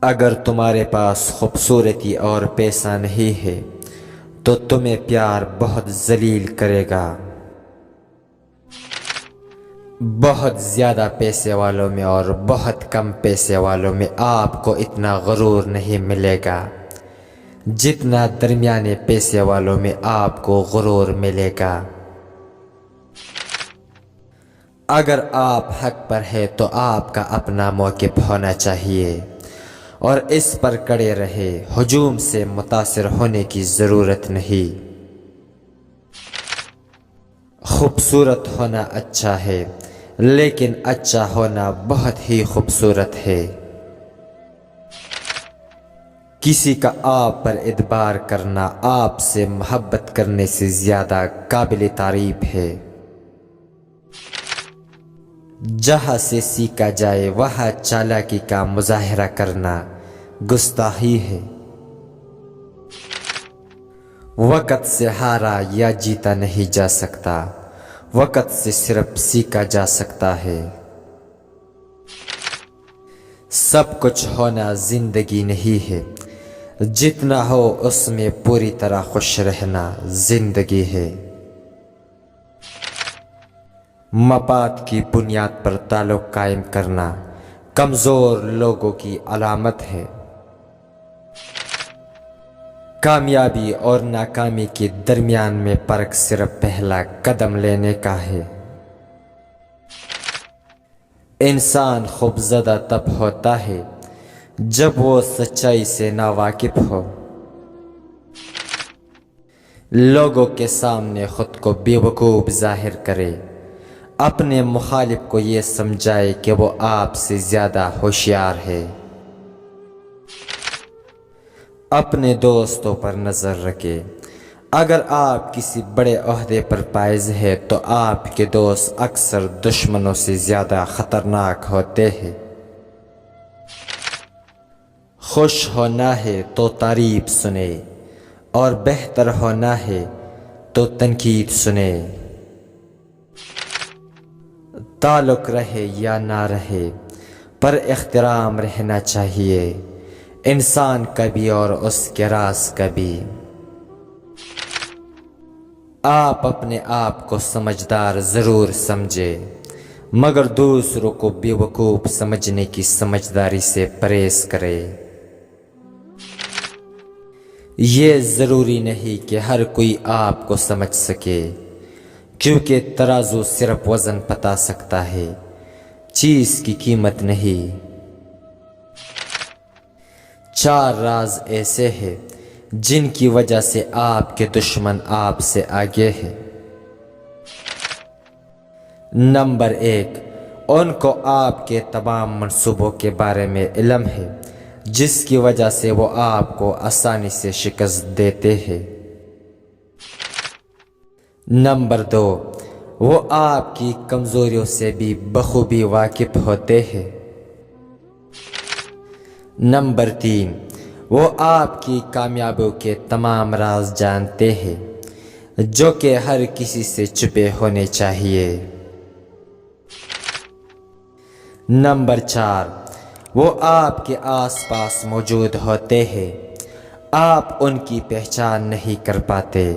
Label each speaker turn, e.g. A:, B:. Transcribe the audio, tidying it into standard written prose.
A: اگر تمہارے پاس خوبصورتی اور پیسہ نہیں ہے تو تمہیں پیار بہت ذلیل کرے گا۔ بہت زیادہ پیسے والوں میں اور بہت کم پیسے والوں میں آپ کو اتنا غرور نہیں ملے گا جتنا درمیانے پیسے والوں میں آپ کو غرور ملے گا۔ اگر آپ حق پر ہیں تو آپ کا اپنا موقف ہونا چاہیے اور اس پر کڑے رہے، ہجوم سے متاثر ہونے کی ضرورت نہیں۔ خوبصورت ہونا اچھا ہے لیکن اچھا ہونا بہت ہی خوبصورت ہے۔ کسی کا آپ پر اعتبار کرنا آپ سے محبت کرنے سے زیادہ قابل تعریف ہے۔ جہاں سے سیکھا جائے وہاں چالاکی کا مظاہرہ کرنا گستاخی ہے۔ وقت سے ہارا یا جیتا نہیں جا سکتا، وقت سے صرف سیکھا جا سکتا ہے۔ سب کچھ ہونا زندگی نہیں ہے، جتنا ہو اس میں پوری طرح خوش رہنا زندگی ہے۔ مفاد کی بنیاد پر تعلق قائم کرنا کمزور لوگوں کی علامت ہے۔ کامیابی اور ناکامی کے درمیان میں فرق صرف پہلا قدم لینے کا ہے۔ انسان خوفزدہ تب ہوتا ہے جب وہ سچائی سے ناواقف ہو، لوگوں کے سامنے خود کو بے وقوف ظاہر کرے، اپنے مخالف کو یہ سمجھائے کہ وہ آپ سے زیادہ ہوشیار ہے۔ اپنے دوستوں پر نظر رکھے، اگر آپ کسی بڑے عہدے پر فائز ہیں تو آپ کے دوست اکثر دشمنوں سے زیادہ خطرناک ہوتے ہیں۔ خوش ہونا ہے تو تعریف سنے اور بہتر ہونا ہے تو تنقید سنے۔ تعلق رہے یا نہ رہے پر احترام رہنا چاہیے، انسان کا بھی اور اس کے راز کا بھی۔ آپ اپنے آپ کو سمجھدار ضرور سمجھے مگر دوسروں کو بے وقوف سمجھنے کی سمجھداری سے پرہیز کرے۔ یہ ضروری نہیں کہ ہر کوئی آپ کو سمجھ سکے، کیونکہ ترازو صرف وزن بتا سکتا ہے، چیز کی قیمت نہیں۔ 4 راز ایسے ہیں جن کی وجہ سے آپ کے دشمن آپ سے آگے ہیں۔ نمبر 1، ان کو آپ کے تمام منصوبوں کے بارے میں علم ہے جس کی وجہ سے وہ آپ کو آسانی سے شکست دیتے ہیں۔ نمبر 2، وہ آپ کی کمزوریوں سے بھی بخوبی واقف ہوتے ہیں۔ نمبر 3، وہ آپ کی کامیابیوں کے تمام راز جانتے ہیں جو کہ ہر کسی سے چھپے ہونے چاہیے۔ نمبر 4، وہ آپ کے آس پاس موجود ہوتے ہیں، آپ ان کی پہچان نہیں کر پاتے۔